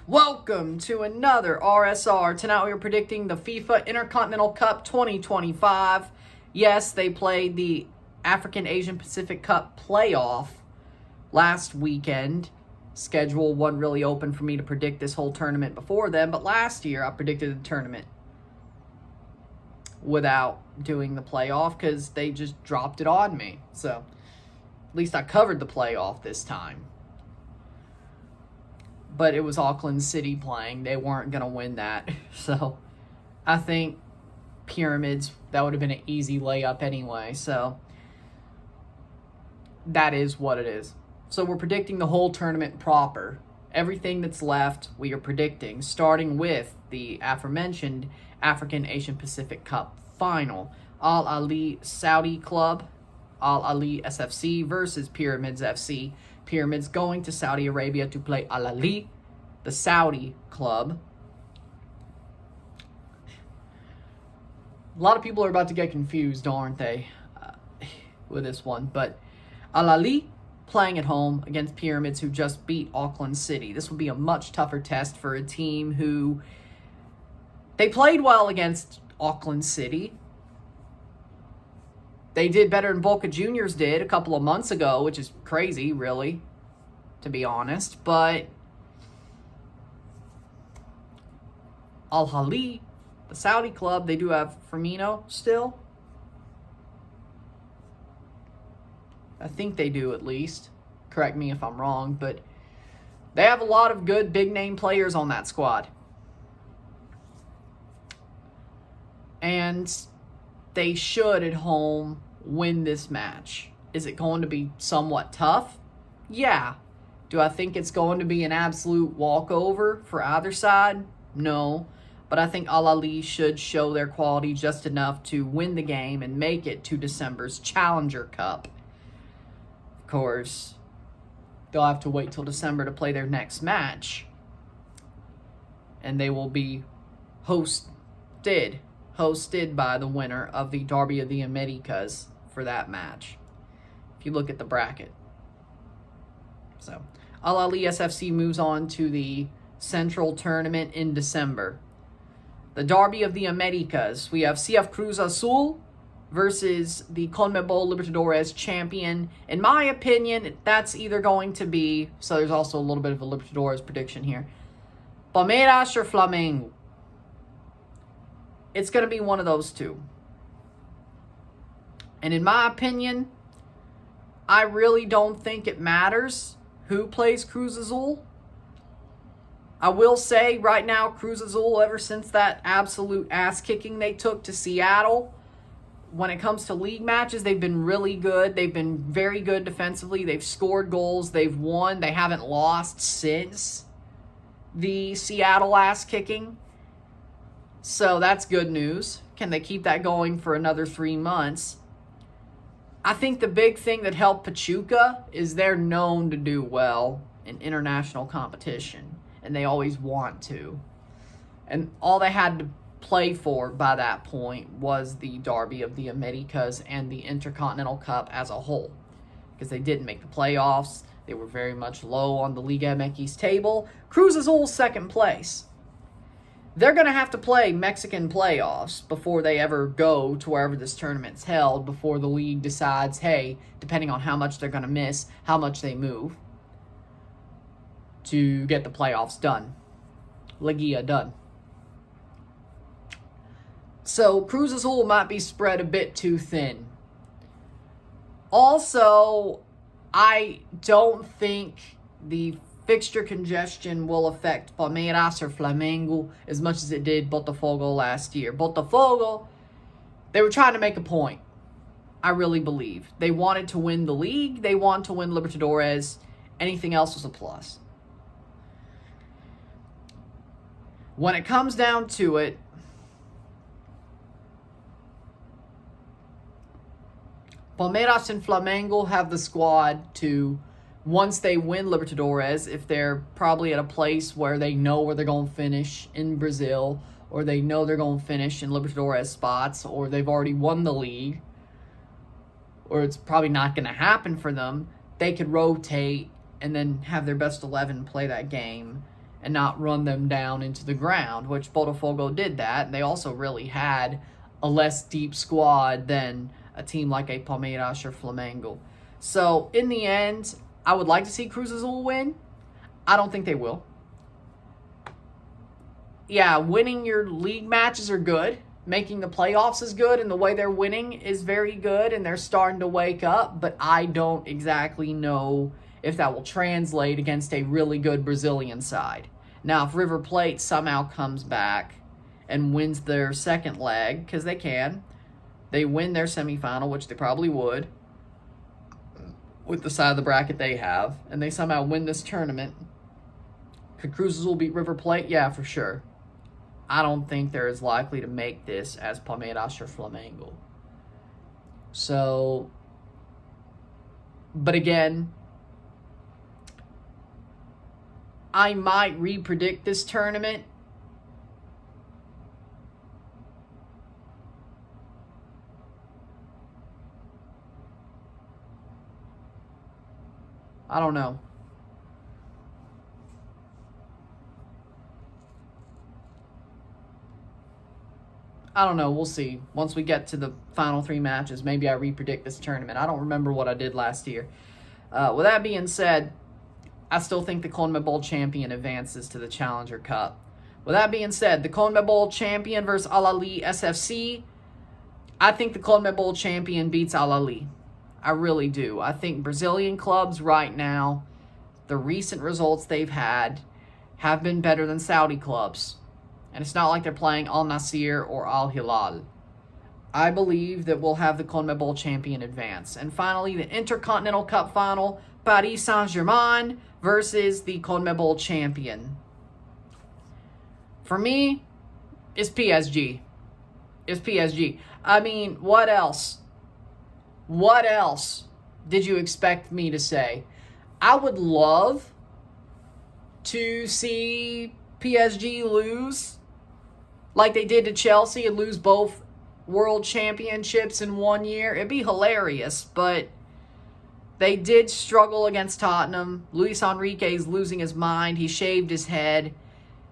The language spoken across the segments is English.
Welcome to another RSR. Tonight we are predicting the FIFA Intercontinental Cup 2025. Yes, they played the African Asian Pacific Cup playoff last weekend. Schedule wasn't really open for me to predict this whole tournament before then, but last year I predicted the tournament without doing the playoff because they just dropped it on me. So at least I covered the playoff this time. But it was Auckland City playing. They weren't going to win that. So I think Pyramids, that would have been an easy layup anyway. So that is what it is. So we're predicting the whole tournament proper. Everything that's left, we are predicting, starting with the aforementioned African Asian Pacific Cup final. Al-Ahli Saudi Club, Al-Ahli SFC versus Pyramids FC. Pyramids going to Saudi Arabia to play Al-Ahli, the Saudi club. A lot of people are about to get confused, aren't they, with this one. But Al-Ahli playing at home against Pyramids, who just beat Auckland City. This will be a much tougher test for a team who, they played well against Auckland City. They did better than Boca Juniors did a couple of months ago, which is crazy, really, to be honest. But Al-Ahli, the Saudi club, they do have Firmino still. I think they do, at least. Correct me if I'm wrong, but they have a lot of good big-name players on that squad. And they should, at home, win this match. Is it going to be somewhat tough? Yeah. Do I think it's going to be an absolute walkover for either side? No. But I think Al-Ahli should show their quality just enough to win the game and make it to December's Challenger Cup. Of course, they'll have to wait till December to play their next match. And they will be hosted by the winner of the Derby of the Americas for that match, if you look at the bracket. So, Al-Ahli SFC moves on to the Central Tournament in December. The Derby of the Americas. We have CF Cruz Azul versus the CONMEBOL Libertadores champion. In my opinion, that's either going to be, so there's also a little bit of a Libertadores prediction here, Palmeiras or Flamengo. It's going to be one of those two. And in my opinion, I really don't think it matters who plays Cruz Azul. I will say right now, Cruz Azul, ever since that absolute ass-kicking they took to Seattle, when it comes to league matches, they've been really good. They've been very good defensively. They've scored goals. They've won. They haven't lost since the Seattle ass-kicking. So that's good news. Can they keep that going for another 3 months? I think the big thing that helped Pachuca is they're known to do well in international competition, and they always want to. And all they had to play for by that point was the Derby of the Americas and the Intercontinental Cup as a whole, because they didn't make the playoffs. They were very much low on the Liga MX table. Cruz Azul's second place. They're going to have to play Mexican playoffs before they ever go to wherever this tournament's held, before the league decides, hey, depending on how much they're going to miss, how much they move to get the playoffs done. Liga done. So Cruz Azul might be spread a bit too thin. Also, I don't think the fixture congestion will affect Palmeiras or Flamengo as much as it did Botafogo last year. Botafogo, they were trying to make a point, I really believe. They wanted to win the league. They wanted to win Libertadores. Anything else was a plus. When it comes down to it, Palmeiras and Flamengo have the squad to, once they win Libertadores, if they're probably at a place where they know where they're going to finish in Brazil, or they know they're going to finish in Libertadores spots, or they've already won the league, or it's probably not going to happen for them, they could rotate and then have their best 11 play that game and not run them down into the ground, which Botafogo did that. And they also really had a less deep squad than a team like a Palmeiras or Flamengo. So, in the end, I would like to see Cruz Azul win. I don't think they will. Yeah, winning your league matches are good. Making the playoffs is good, and the way they're winning is very good, and they're starting to wake up, but I don't exactly know if that will translate against a really good Brazilian side. Now, if River Plate somehow comes back and wins their second leg, because they can, they win their semifinal, which they probably would, with the side of the bracket they have, and they somehow win this tournament, could Cruz Azul beat River Plate? Yeah, for sure. I don't think they're as likely to make this as Palmeiras or Flamengo. So, but again, I might re-predict this tournament. I don't know. I don't know. We'll see. Once we get to the final 3 matches, maybe I re-predict this tournament. I don't remember what I did last year. With that being said, I still think the CONMEBOL champion advances to the Challenger Cup. With that being said, the CONMEBOL champion versus Al-Ahli SFC, I think the CONMEBOL champion beats Al-Ahli. I really do. I think Brazilian clubs right now, the recent results they've had, have been better than Saudi clubs. And it's not like they're playing Al-Nassr or Al-Hilal. I believe that we'll have the CONMEBOL champion advance. And finally, the Intercontinental Cup final, Paris Saint-Germain versus the CONMEBOL champion. For me, it's PSG. It's PSG. I mean, what else? What else did you expect me to say? I would love to see PSG lose like they did to Chelsea and lose both world championships in 1 year. It'd be hilarious, but they did struggle against Tottenham. Luis Enrique's losing his mind. He shaved his head.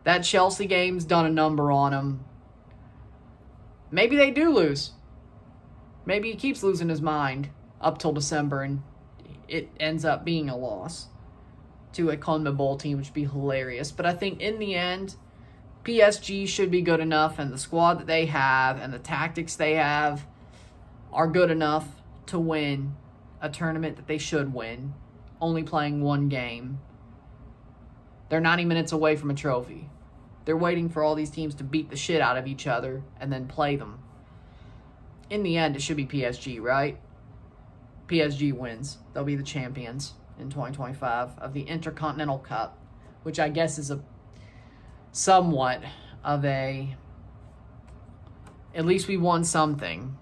That Chelsea game's done a number on him. Maybe they do lose. Maybe he keeps losing his mind up till December and it ends up being a loss to a CONMEBOL team, which would be hilarious. But I think in the end, PSG should be good enough, and the squad that they have and the tactics they have are good enough to win a tournament that they should win, only playing 1 game. They're 90 minutes away from a trophy. They're waiting for all these teams to beat the shit out of each other and then play them. In the end, it should be PSG, right? PSG wins. They'll be the champions in 2025 of the Intercontinental Cup, which I guess is a somewhat of a, at least we won something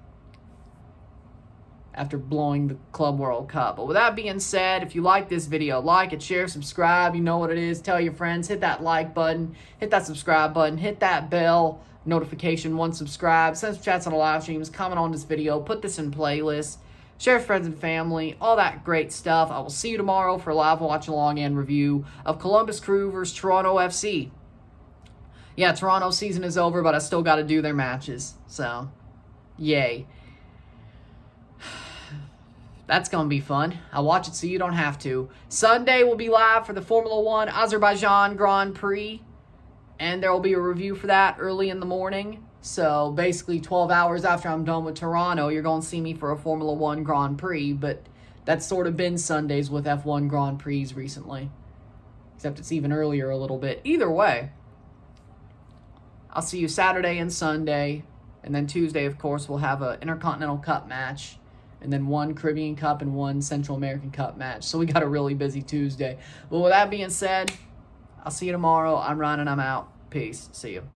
after blowing the Club World Cup. But with that being said, if you like this video, like it, share, subscribe. You know what it is. Tell your friends. Hit that like button. Hit that subscribe button. Hit that bell notification once subscribed. Send some chats on the live streams. Comment on this video. Put this in playlists. Share with friends and family. All that great stuff. I will see you tomorrow for a live watch along and review of Columbus Crew versus Toronto FC. Yeah, Toronto's season is over, but I still got to do their matches. So, yay. That's going to be fun. I'll watch it so you don't have to. Sunday will be live for the Formula 1 Azerbaijan Grand Prix. And there will be a review for that early in the morning. So, basically 12 hours after I'm done with Toronto, you're going to see me for a Formula 1 Grand Prix. But that's sort of been Sundays with F1 Grand Prix recently. Except it's even earlier a little bit. Either way, I'll see you Saturday and Sunday. And then Tuesday, of course, we'll have an Intercontinental Cup match. And then 1 Caribbean Cup and 1 Central American Cup match. So we got a really busy Tuesday. But with that being said, I'll see you tomorrow. I'm Ryan and I'm out. Peace. See you.